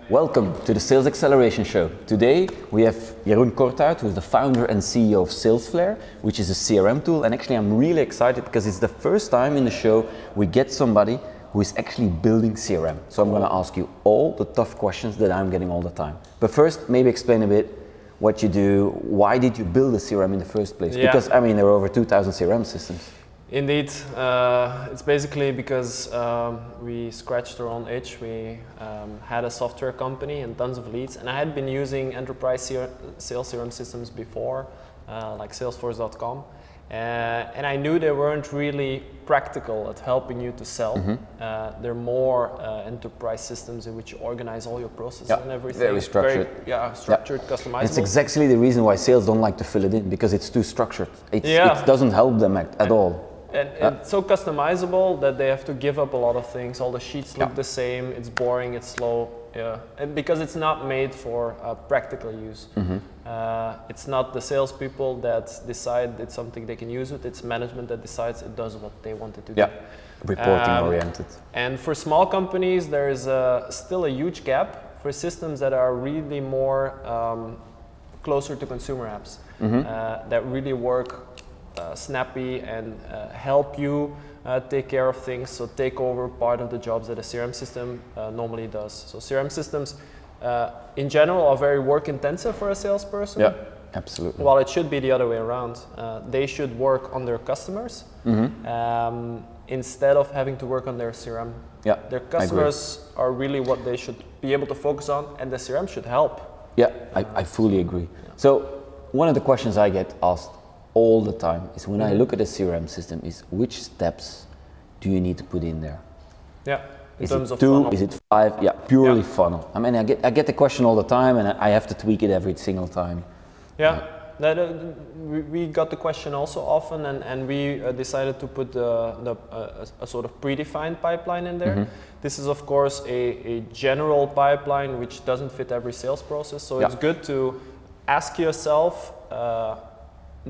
Welcome to the Sales Acceleration Show. Today we have Jeroen Corthout, who is the founder and CEO of Salesflare, which is a CRM tool. And actually I'm really excited because it's the first time in the show we get somebody who is actually building CRM. So I'm going to ask you all the tough questions that I'm getting all the time. But first, maybe explain a bit what you do. Why did you build a CRM in the first place? Yeah. Because I mean, there are over 2,000 CRM systems. Indeed, it's basically because we scratched our own itch. We had a software company and tons of leads, and I had been using enterprise sales CRM systems before, like Salesforce.com, and I knew they weren't really practical at helping you to sell. They're more enterprise systems in which you organize all your processes and everything. Very structured. Structured, customizable. It's exactly the reason why sales don't like to fill it in, because it's too structured. It doesn't help them at all. And it's so customizable that they have to give up a lot of things. All the sheets look the same, it's boring, it's slow. And because it's not made for practical use. It's not the salespeople that decide it's something they can use it, it's management that decides it does what they want it to do. Reporting oriented. And for small companies, there is still a huge gap for systems that are really more closer to consumer apps, that really work snappy and help you take care of things, so take over part of the jobs that a CRM system normally does. So CRM systems in general are very work intensive for a salesperson. Yeah, absolutely. While it should be the other way around. They should work on their customers instead of having to work on their CRM. Yeah, their customers are really what they should be able to focus on, and the CRM should help. Yeah, I fully agree. So one of the questions I get asked all the time is, when I look at a CRM system, is which steps do you need to put in there? Yeah, is it 2, is it 5? Yeah, purely funnel. I mean, I get the question all the time, and I have to tweak it every single time. Yeah, we got the question also often, and we decided to put a sort of predefined pipeline in there. This is of course a general pipeline which doesn't fit every sales process, so it's good to ask yourself,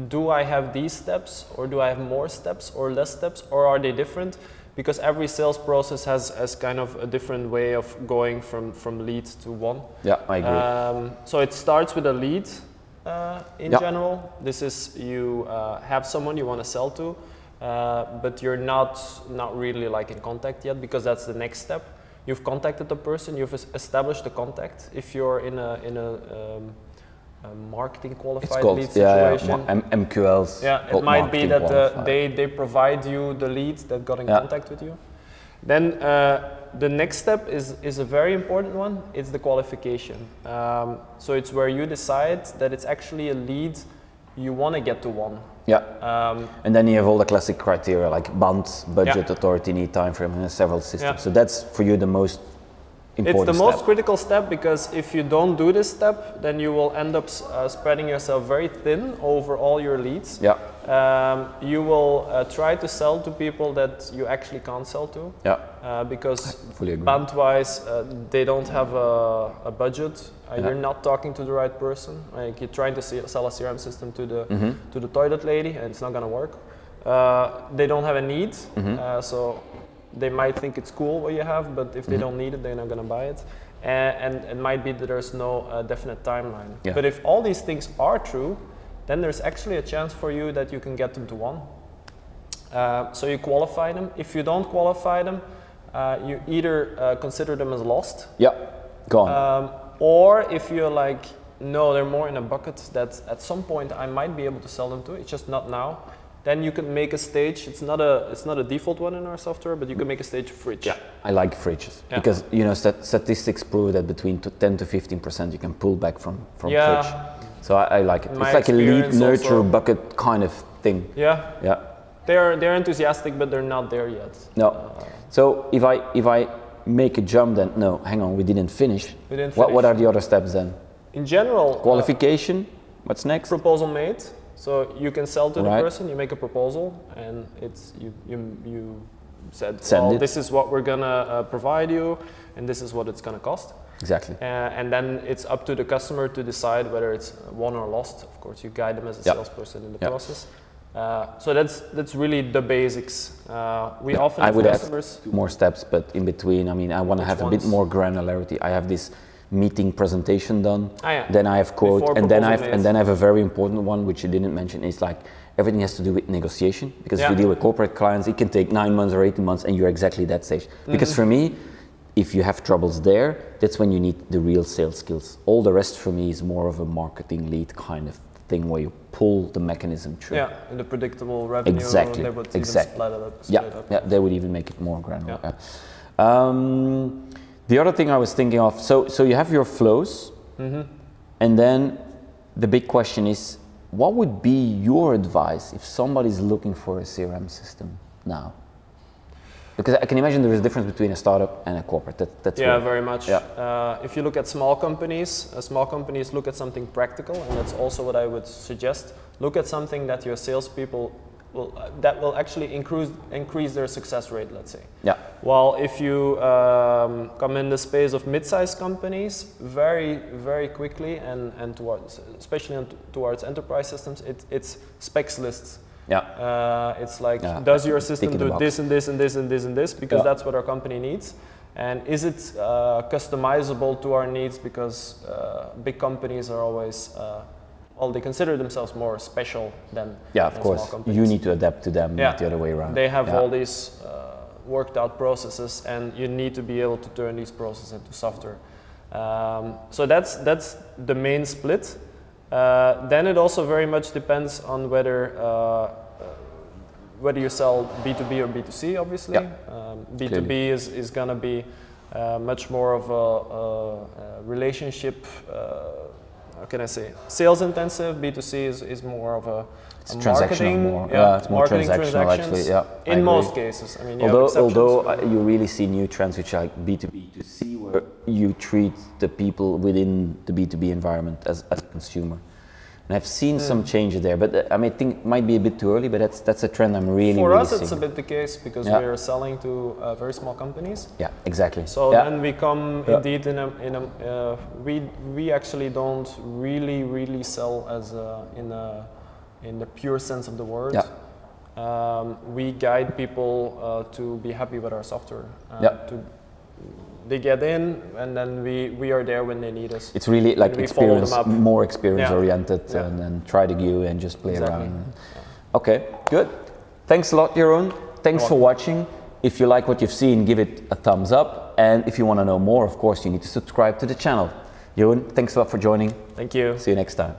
do I have these steps, or do I have more steps or less steps, or are they different? Because every sales process has kind of a different way of going from lead to one. Yeah, I agree. So it starts with a lead in general. This is you have someone you want to sell to, but you're not really like in contact yet, because that's the next step. You've contacted the person, you've established the contact. If you're in a marketing qualified lead situation. MQLs. Yeah, it might be that they provide you the lead that got in contact with you. Then the next step is a very important one. It's the qualification. So it's where you decide that it's actually a lead you want to get to one. Yeah. And then you have all the classic criteria like band, budget, authority, need, time frame, and several systems. So that's for you the most important It's the most critical step, because if you don't do this step, then you will end up spreading yourself very thin over all your leads. Yeah. You will try to sell to people that you actually can't sell to. Yeah. Because band-wise, they don't have a budget. You're not talking to the right person. Like, you're trying to sell a CRM system to the toilet lady, and it's not going to work. They don't have a need, so they might think it's cool what you have, but if they don't need it, they're not going to buy it. And it might be that there's no definite timeline. Yeah. But if all these things are true, then there's actually a chance for you that you can get them to one. So you qualify them. If you don't qualify them, you either consider them as lost. Yeah, gone. Or if you're like, no, they're more in a bucket that at some point I might be able to sell them to, it's just not now. Then you can make a stage. It's not a default one in our software, but you can make a stage fridge. Yeah, I like fridges because statistics prove that between 10 to 15% you can pull back from fridge. So I like it. It's like a lead nurture bucket kind of thing. Yeah. Yeah. They're enthusiastic, but they're not there yet. No. So if I make a jump, then no, hang on, we didn't finish. What are the other steps then? In general, qualification. What's next? Proposal made. So you can sell to the person, you make a proposal, and it's you said, well, this is what we're gonna provide you, and this is what it's gonna cost. Exactly. And then it's up to the customer to decide whether it's won or lost. Of course, you guide them as a salesperson in the process. So that's really the basics. We often I would add more steps, but in between, I mean, I want to have a bit more granularity. I have this meeting presentation done. Yeah. Then I have quote, Before and then proposal I have a very important one which you didn't mention. Is like everything has to do with negotiation, because if you deal with corporate clients, it can take 9 months or 18 months, and you're exactly that stage. Because for me, if you have troubles there, that's when you need the real sales skills. All the rest for me is more of a marketing lead kind of thing, where you pull the mechanism through. Yeah, and the predictable revenue. Exactly. They would even split it up. Yeah, they would even make it more granular. Yeah. The other thing I was thinking of, so you have your flows, and then the big question is, what would be your advice if somebody's looking for a CRM system now? Because I can imagine there is a difference between a startup and a corporate. That's very much. Yeah. If you look at small companies look at something practical, and that's also what I would suggest. Look at something that your salespeople will actually increase their success rate, let's say. Yeah. While if you come in the space of mid-sized companies, very quickly, and towards, especially towards enterprise systems, it's specs lists. Yeah. It's like, does your system do this and this and this and this and this, because that's what our company needs, and is it customizable to our needs, because big companies are always well, they consider themselves more special than of course small companies. You need to adapt to them, not the other way around. They have all these worked out processes, and you need to be able to turn these processes into software. So that's the main split. Then it also very much depends on whether you sell B2B or B2C, obviously. B2B is going to be much more of a relationship, how can I say, sales intensive. B2C is more of a marketing, it's more marketing transactional actually. Yeah, in most cases. I mean, although you really see new trends which are like B2B to C, where you treat the people within the B2B environment as a consumer. And I've seen some changes there, but I mean, I think it might be a bit too early, but that's a trend I'm really For us, seeing. it's a bit the case, because we are selling to very small companies. Yeah, exactly. So then we come indeed we actually don't really sell as in the pure sense of the word. We guide people to be happy with our software. They get in, and then we are there when they need us. It's really like more experience oriented, and then try to give and just play around. Okay, good. Thanks a lot, Jeroen. Thanks for watching. If you like what you've seen, give it a thumbs up. And if you want to know more, of course, you need to subscribe to the channel. Jeroen, thanks a lot for joining. Thank you. See you next time.